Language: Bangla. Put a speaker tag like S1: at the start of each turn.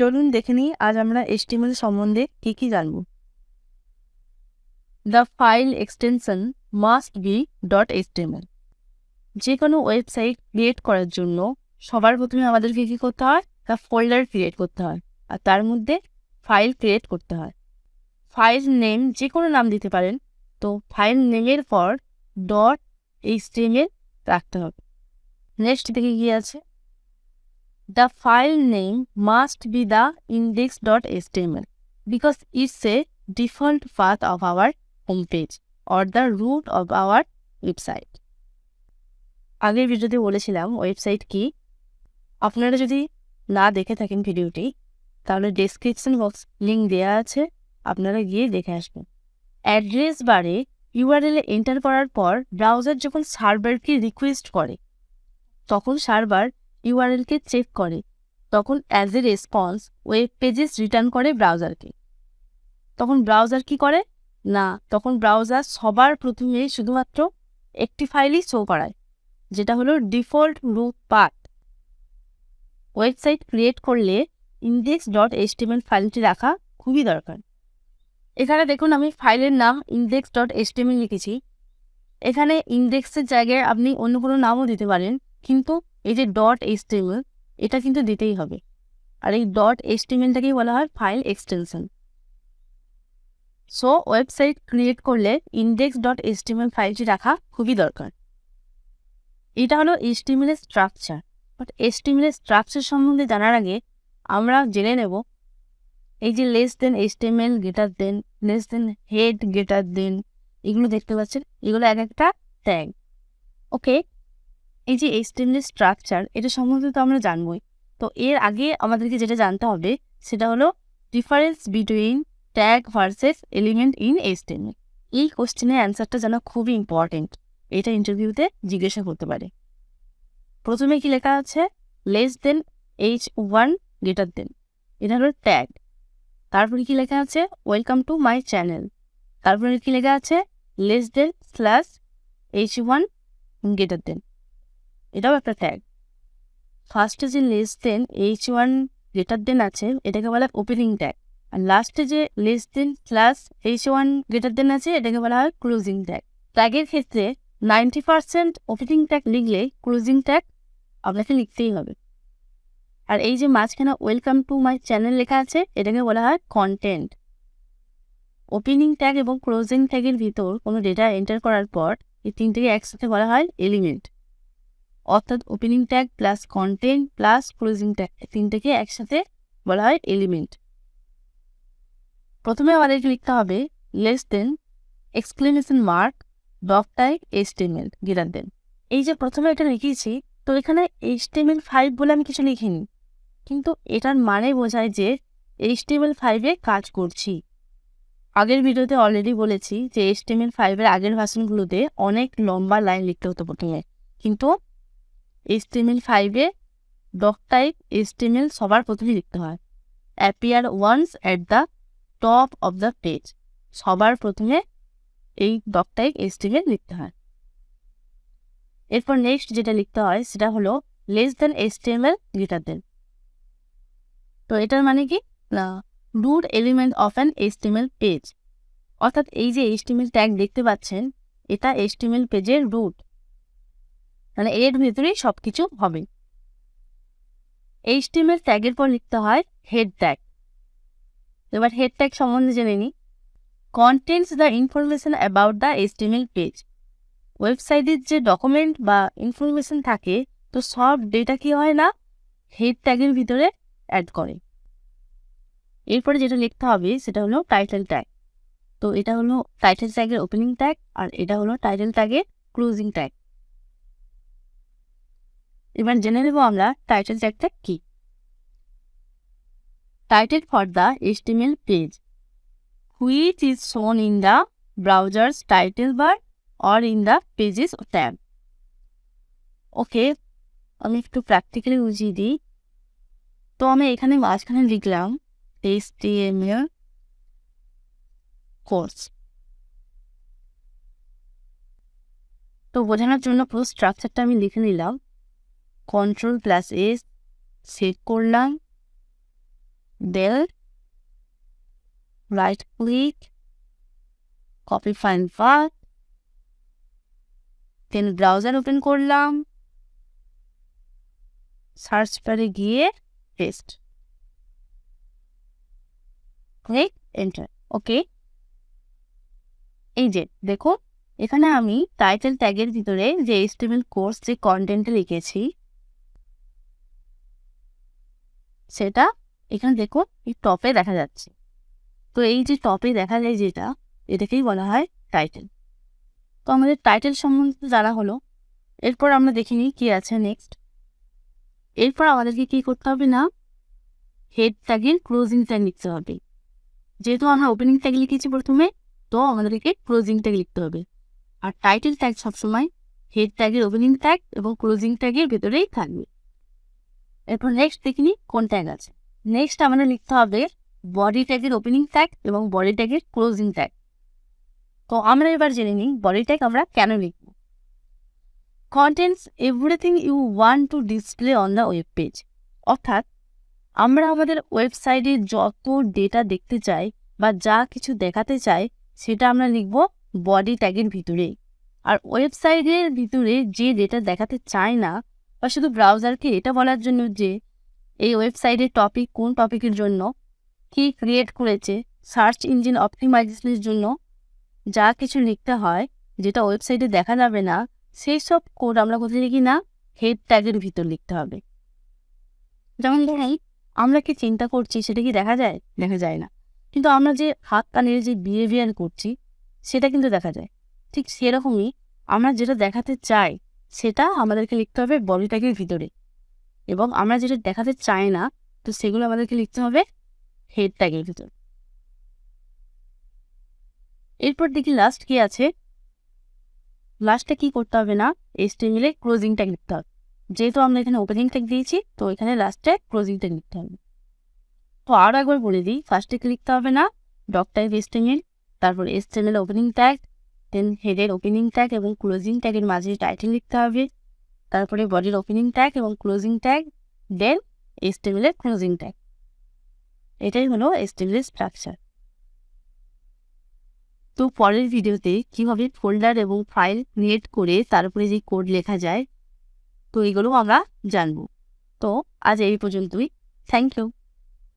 S1: চলুন দেখে নিই আজ আমরা HTML সম্বন্ধে কি জানব। The file extension must be .html। যে কোনো ওয়েবসাইট ক্রিয়েট করার জন্য সবার প্রথমে আমাদেরকে কী করতে হয়, তা ফোল্ডার ক্রিয়েট করতে হয়, আর তার মধ্যে ফাইল ক্রিয়েট করতে হয়। ফাইল নেম যে কোনো নাম দিতে পারেন, তো ফাইল নেমের পর .html রাখতে হবে। নেক্সট দেখে কি আছে, the file name must be the index.html because it's a default path of our homepage or the root of our website. আগের ভিডিওতে বলেছিলাম ওয়েবসাইট কি। আপনারা যদি না দেখে থাকেন ভিডিওটি, তাহলে ডেসক্রিপশন বক্স লিঙ্ক দেওয়া আছে, আপনারা গিয়ে দেখে আসবেন। অ্যাড্রেস বারে ইউআরএল এন্টার করার পর ব্রাউজার যখন সার্ভারকে রিকোয়েস্ট করে, তখন সার্ভার ইউআরএলকে চেক করে, তখন as a response web pages return করে ব্রাউজারকে। তখন ব্রাউজার কি করে না, তখন ব্রাউজার সবার প্রথমে শুধুমাত্র একটি ফাইলই শো করায়, যেটা হলো default root path. Website create করলে index.html ফাইলটি রাখা খুবই দরকার। এখানে দেখুন আমি ফাইলের নাম index.html লিখেছি। এখানে ইন্ডেক্সের জায়গায় আপনি অন্য কোনো নামও দিতে পারেন, কিন্তু এই যে .html এটা কিন্তু দিতেই হবে। আর এই .htmlটাকেই বলা হয় file extension. So website create করলে index.html ফাইলটি রাখা খুবই দরকার। এটা হলো HTML এর স্ট্রাকচার। বাট HTML এর স্ট্রাকচার সম্বন্ধে জানার আগে আমরা জেনে নেব এই যে লেস দেন HTML, গ্রেটার দেন, less than, head, greater than, এগুলো দেখতে পাচ্ছেন, এগুলো এক একটা ট্যাগ। ওকে, এই যে HTML এর স্ট্রাকচার, এটা সম্বন্ধে তো আমরা জানবই। তো এর আগে আমাদেরকে যেটা জানতে হবে সেটা হলো difference between tag versus element in HTML। এই কোশ্চেনের অ্যান্সারটা জানা খুবই ইম্পর্টেন্ট, এটা ইন্টারভিউতে জিজ্ঞাসা করতে পারে। প্রথমে কি লেখা আছে, less than H1 greater than, এটা হলো ট্যাগ। তারপরে কি লেখা আছে, ওয়েলকাম টু মাই চ্যানেল। তারপরে কি লেখা আছে, less than slash H1 greater than, এটাও একটা ট্যাগ। ফার্স্টে যে less than H1 greater than আছে, এটাকে বলা হয় ওপেনিং ট্যাগ। আর লাস্টে যে less than slash H1 greater than আছে, এটাকে বলা হয় ক্লোজিং ট্যাগ। ট্যাগের ক্ষেত্রে 90% ওপেনিং ট্যাগ লিখলে ক্লোজিং ট্যাগ আপনাকে লিখতেই হবে। আর এই যে মাঝখানে ওয়েলকাম টু মাই চ্যানেল লেখা আছে, এটাকে বলা হয় কন্টেন্ট। ওপেনিং ট্যাগ এবং ক্লোজিং ট্যাগের ভিতর কোনো ডেটা এন্টার করার পর এই তিনটেকে একসাথে বলা হয় এলিমেন্ট। অর্থাৎ opening tag plus content plus closing tag, তিনটেকে একসাথে বলা হয় এলিমেন্ট। প্রথমে আমাদেরকে লিখতে হবে less than exclamation mark dot type HTML greater than. এই যে প্রথমে এটা লিখেছি, তো এখানে HTML5 বলে আমি কিছু লিখিনি, কিন্তু এটার মানে বোঝায় যে HTML5-এ কাজ করছি। আগের ভিডিওতে অলরেডি বলেছি যে HTML5-এর আগের ভার্সনগুলোতে অনেক লম্বা লাইন লিখতে হতো প্রথমে, কিন্তু HTML5-এ ডক টাইপ HTML সবার প্রথমে লিখতে হয়। Appear once at the top of the page, সবার প্রথমে এই ডক টাইপ HTML লিখতে হয়। এরপর নেক্সট যেটা লিখতে হয় সেটা হলো less than HTML greater than. তো এটার মানে কি না, root element of an HTML page. অর্থাৎ এই যে HTML ট্যাগ দেখতে পাচ্ছেন, এটা HTML পেজের রুট, মানে এর ভেতরেই সব কিছু হবে। HTML ট্যাগের পর লিখতে হয় হেড ট্যাগ। এবার হেড ট্যাগ সম্বন্ধে জেনে নিই। Contents the information about the HTML page. ওয়েবসাইটের যে ডকুমেন্ট বা ইনফরমেশন থাকে, তো সব ডেটা কি হয় না, হেড ট্যাগের ভিতরে অ্যাড করে। এরপরে যেটা লিখতে হবে সেটা হলো টাইটেল ট্যাগ। তো এটা হলো টাইটেল ট্যাগের ওপেনিং ট্যাগ, আর এটা হলো টাইটেল ট্যাগের ক্লোজিং ট্যাগ। এবার জেনে নেব আমরা টাইটেল ট্যাগটা কি। Title for the HTML page which is shown in the browsers title bar or in the pages tab. Okay, আমি একটু প্র্যাকটিক্যালি বুঝিয়ে দিই। তো আমি এখানে মাঝখানে লিখলাম HTML কোর্স। তো বোঝানোর জন্য পুরো স্ট্রাকচারটা আমি লিখে নিলাম। Ctrl+S সেভ করলাম, then right click, copy find path, then browser open করলাম, সার্চ বারে গিয়ে পেস্ট, ক্লিক এন্টার। ওকে, এই যে দেখো এখানে আমি টাইটেল ট্যাগের ভিতরে যে HTML কোর্স যে কন্টেন্টে লিখেছি সেটা এখানে দেখো এই টপে দেখা যাচ্ছে। তো এই যে টপে দেখা যায় যেটা, এটাকেই বলা হয় টাইটেল। তো আমাদের টাইটেল সম্বন্ধে জানা হলো। এরপর আমরা দেখে নিই কি আছে নেক্সট। এরপর আমাদেরকে কি করতে হবে না, হেড ট্যাগের ক্লোজিং ট্যাগ লিখতে হবে। যেহেতু আমরা ওপেনিং ট্যাগ লিখেছি প্রথমে, তো আমাদেরকে ক্লোজিং ট্যাগ লিখতে হবে। আর টাইটেল ট্যাগ সবসময় হেড ট্যাগের ওপেনিং ট্যাগ এবং ক্লোজিং ট্যাগের ভেতরেই থাকবে। এরপর নেক্সট দেখিনি কোন ট্যাগ আছে। নেক্সট আমাদের লিখতে হবে বডি ট্যাগের ওপেনিং ট্যাগ এবং বডি ট্যাগের ক্লোজিং ট্যাগ। তো আমরা এবার জেনে নিই বডি ট্যাগ আমরা কেন লিখব। Contents everything you want to display on the web page. অর্থাৎ আমরা আমাদের ওয়েবসাইটে যত ডেটা দেখতে চাই বা যা কিছু দেখাতে চাই সেটা আমরা লিখব বডি ট্যাগের ভিতরে। আর ওয়েবসাইটের ভিতরে যে ডেটা দেখাতে চায় না, বা শুধু ব্রাউজারকে এটা বলার জন্য যে এই ওয়েবসাইটের টপিক কোন টপিকের জন্য কি ক্রিয়েট করেছে, সার্চ ইঞ্জিন অপটিমাইজেশনের জন্য যা কিছু লিখতে হয় যেটা ওয়েবসাইটে দেখা যাবে না, সেই সব কোড আমরা কোথায় লিখি না, হেড ট্যাগের ভিতর লিখতে হবে। যেমন ধরুন আমরা কি চিন্তা করছি সেটা কি দেখা যায়? দেখা যায় না। কিন্তু আমরা যে হাত কানের যে বিহেভিয়ার করছি সেটা কিন্তু দেখা যায়। ঠিক সেরকমই আমরা যেটা দেখাতে চাই সেটা আমাদেরকে লিখতে হবে বডি ট্যাগের ভিতরে, এবং আমরা যেটা দেখাতে চাই না তো সেগুলো আমাদেরকে লিখতে হবে হেড ট্যাগের ভিতর। এরপর দেখি লাস্ট কি আছে। লাস্টে কি করতে হবে না, HTML এ ক্লোজিং ট্যাগ লিখতে হবে। যেহেতু আমরা এখানে ওপেনিং ট্যাগ দিয়েছি তো এখানে লাস্টে ক্লোজিং ট্যাগ লিখতে হবে। তো আরও একবার বলে দিই, ফার্স্টে কি লিখতে হবে না, ডক টাইপ HTML, তারপর HTML ওপেনিং ট্যাগ, দেন হেডের ওপেনিং ট্যাগ এবং ক্লোজিং ট্যাগের মাঝে টাইটেল লিখতে হবে, তারপরে বডির ওপেনিং ট্যাগ এবং ক্লোজিং ট্যাগ, দেন HTML এর ক্লোজিং ট্যাগ। এটাই হলো HTML এর স্ট্রাকচার। তো পরের ভিডিওতে কীভাবে ফোল্ডার এবং ফাইল ক্রিয়েট করে তারপরে যে কোড লেখা যায় তো এগুলো আমরা জানবো। তো আজ এই পর্যন্তই। Thank you.